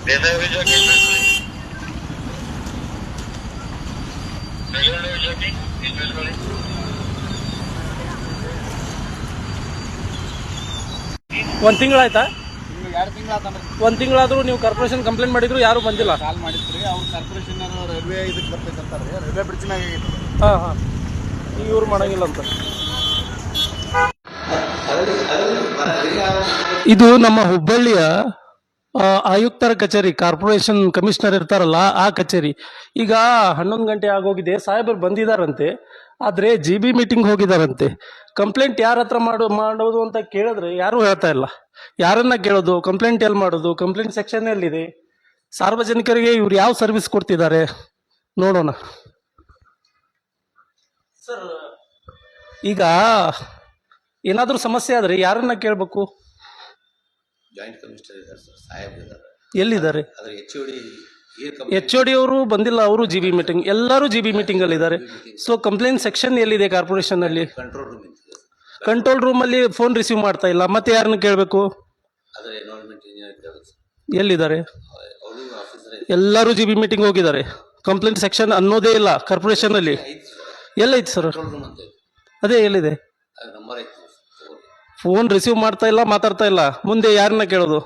Desa Vijay Investment. Regular Vijay Investment. ಒಂದು ತಿಂಗಳಾಯ್ತಾ? ನಿಮ್ಗೆ 2 ತಿಂಗಳು ಆತಂದ್ರೆ ಒಂದು ತಿಂಗಳಾದರೂ ನೀವು ಕಾರ್ಪೊರೇಷನ್ ಕಂಪ್ಲೇಂಟ್ ಮಾಡಿದ್ರು ಯಾರೂ ಬಂದಿಲ್ಲ. ಕಾಲ್ ಮಾಡಿದ್ರಿ ಅವ್ರು ಕಾರ್ಪೊರೇಷನ್ ರೈಲ್ವೆ ಇದಕ್ಕೆ ಬರ್ಬೇಕಂತಾರೆ, ರೈಲ್ವೆ ಬ್ರಿಡ್ಜ್ ಮ್ಯಾಗ ಆಗೈತೆ. ಹಾಂ ಹಾಂ, ಇವ್ರು ಮಾಡೋಂಗಿಲ್ಲ ಅಂತ. ಇದು ನಮ್ಮ ಹುಬ್ಬಳ್ಳಿಯ ಆಯುಕ್ತರ ಕಚೇರಿ, ಕಾರ್ಪೊರೇಷನ್ ಕಮಿಷನರ್ ಇರ್ತಾರಲ್ಲ ಆ ಕಚೇರಿ. ಈಗ 11 ಗಂಟೆ ಆಗೋಗಿದೆ, ಸಾಹೇಬರು ಬಂದಿದ್ದಾರಂತೆ, ಆದರೆ ಜಿ ಬಿ ಮೀಟಿಂಗ್ ಹೋಗಿದ್ದಾರಂತೆ. ಕಂಪ್ಲೇಂಟ್ ಯಾರ ಹತ್ರ ಮಾಡೋದು ಅಂತ ಕೇಳಿದ್ರೆ ಯಾರೂ ಹೇಳ್ತಾ ಇಲ್ಲ. ಯಾರನ್ನ ಕೇಳೋದು, ಕಂಪ್ಲೇಂಟ್ ಎಲ್ಲಿ ಮಾಡೋದು, ಕಂಪ್ಲೇಂಟ್ ಸೆಕ್ಷನ್ ಎಲ್ಲಿದೆ, ಸಾರ್ವಜನಿಕರಿಗೆ ಇವ್ರು ಯಾವ ಸರ್ವಿಸ್ ಕೊಡ್ತಿದ್ದಾರೆ ನೋಡೋಣ. ಸರ್, ಈಗ ಏನಾದರೂ ಸಮಸ್ಯೆ ಆದರೆ ಯಾರನ್ನ ಕೇಳಬೇಕು? ಜಾಯಿಂಟ್ ಕಮಿಷನರ್ ಇದ್ದಾರೆ ಸರ್, ಸಾಹೇಬ್ ಇದ್ದಾರೆ. ಎಲ್ಲಿದ್ದಾರೆ? ಆದರೆ ಎಚ್ ಒ ಡಿ ಅವರು ಬಂದಿಲ್ಲ, ಅವರು ಜಿ ಬಿ ಮೀಟಿಂಗ್, ಎಲ್ಲರೂ ಜಿ ಬಿ ಮೀಟಿಂಗ್ ಅಲ್ಲಿ ಇದ್ದಾರೆ. ಸೊ ಕಂಪ್ಲೇಂಟ್ ಸೆಕ್ಷನ್ ಎಲ್ಲಿದೆ ಕಾರ್ಪೊರೇಷನ್ ಅಲ್ಲಿ? ಕಂಟ್ರೋಲ್ ರೂಮ್ ಇದೆ. ಕಂಟ್ರೋಲ್ ರೂಮ್ ಅಲ್ಲಿ ಫೋನ್ ರಿಸೀವ್ ಮಾಡ್ತಾ ಇಲ್ಲ, ಮತ್ತೆ ಯಾರನ್ನ ಕೇಳಬೇಕು? ಆದರೆ ಎನ್ವೈರನ್ಮೆಂಟ್ ಇಂಜಿನಿಯರ್ ಕೇಳಬೇಕು ಸರ್. ಎಲ್ಲಿದ್ದಾರೆ? ಅವರು ಆಫೀಸರ್ ಎಲ್ಲರೂ ಜಿ ಬಿ ಮೀಟಿಂಗ್ ಹೋಗಿದ್ದಾರೆ. ಕಂಪ್ಲೇಂಟ್ ಸೆಕ್ಷನ್ ಅನ್ನೋದೇ ಇಲ್ಲ ಕಾರ್ಪೊರೇಷನ್ ಅಲ್ಲಿ. ಎಲ್ಲೈತಿ ಸರ್? ಕಂಟ್ರೋಲ್ ರೂಮ್ ಅಂತ ಇದೆ. ಅದೇ ಎಲ್ಲಿದೆ? ಅದು ನಂಬರ್ ಐತೆ. ಫೋನ್ ರಿಸೀವ್ ಮಾಡ್ತಾ ಇಲ್ಲ, ಮಾತಾಡ್ತಾ ಇಲ್ಲ, ಮುಂದೆ ಯಾರನ್ನ ಕೇಳೋದು?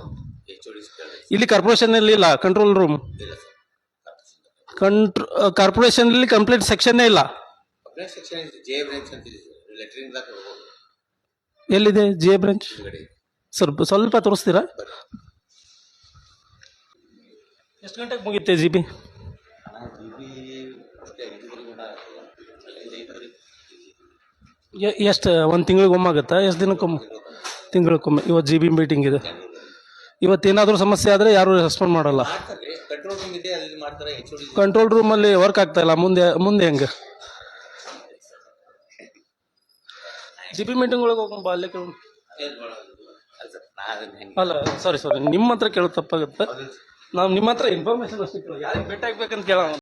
ಎಚ್ ಓ ಡಿ ಕೇಳಬೇಕು. ಇಲ್ಲಿ ಕಾರ್ಪೊರೇಷನ್ ಅಲ್ಲಿ ಇಲ್ಲ ಕಂಟ್ರೋಲ್ ರೂಮ್. ಇಲ್ಲ ಸರ್, ಕಾರ್ಪೊರೇಷನ್ ಅಲ್ಲಿ ಕಂಪ್ಲೇಂಟ್ ಸೆಕ್ಷನ್ ಇಲ್ಲ. ಕಂಪ್ಲೇಂಟ್ ಸೆಕ್ಷನ್ ಇದೆ, ಜೆ ಬ್ರಾಂಚ್ ಅಂತ ಇದೆ ಸರ್. ಲೆಟ್ರಿಂಗ್ ದಾಖಲೆ ಹೋಗೋದು. ಎಲ್ಲಿದೆ ಜೆ ಬ್ರಾಂಚ್? ಹಿಂದ್ಗಡೆ ಇದೆ. ಸರ್ ಸ್ವಲ್ಪ ತೋರಿಸ್ತೀರಾ? ಎಷ್ಟು ಗಂಟೆಗೆ ಮುಗಿಯುತ್ತೆ ಜಿ ಬಿ? ಎಷ್ಟು ಒಂದು ತಿಂಗಳಿಗೆ ಒಮ್ಮೆ ಆಗುತ್ತಾ? ಎಷ್ಟು ದಿನಕ್ಕೊಮ್ಮೆ? ತಿಂಗಳಕ್ಕೊಮ್ಮೆ. ಇವತ್ತು ಜಿ ಬಿ ಮೀಟಿಂಗ್ ಇದೆ. ಇವತ್ತೇನಾದರೂ ಸಮಸ್ಯೆ ಆದರೆ ಯಾರೂ ರೆಸ್ಪಾಂಡ್ ಮಾಡಲ್ಲ. ಕಂಟ್ರೋಲ್ ರೂಮ್ ಇದೆ, ಅಲ್ಲಿ ಮಾಡ್ತಾರೆ. ಎಚ್ ಓ ಡಿ ಕಂಟ್ರೋಲ್ ರೂಮಲ್ಲಿ ವರ್ಕ್ ಆಗ್ತಾ ಇಲ್ಲ, ಮುಂದೆ ಹೆಂಗೆ? ಜಿ ಬಿ ಮೀಟಿಂಗ್ ಒಳಗೆ ಹೋಗಂಬ, ಅಲ್ಲೇ ಕೇಳೋಣ. ಅಲ್ಲ ಸಾರಿ, ನಿಮ್ಮ ಹತ್ರ ಕೇಳೋದು ತಪ್ಪಾಗುತ್ತೆ. ನಾವು ನಿಮ್ಮ ಹತ್ರ ಇನ್ಫಾರ್ಮೇಶನ್ ಅಷ್ಟೇ ಕೇಳೋ, ಯಾರಿಗೆ ಭೇಟಿ ಆಗ್ಬೇಕಂತ ಕೇಳೋಣ.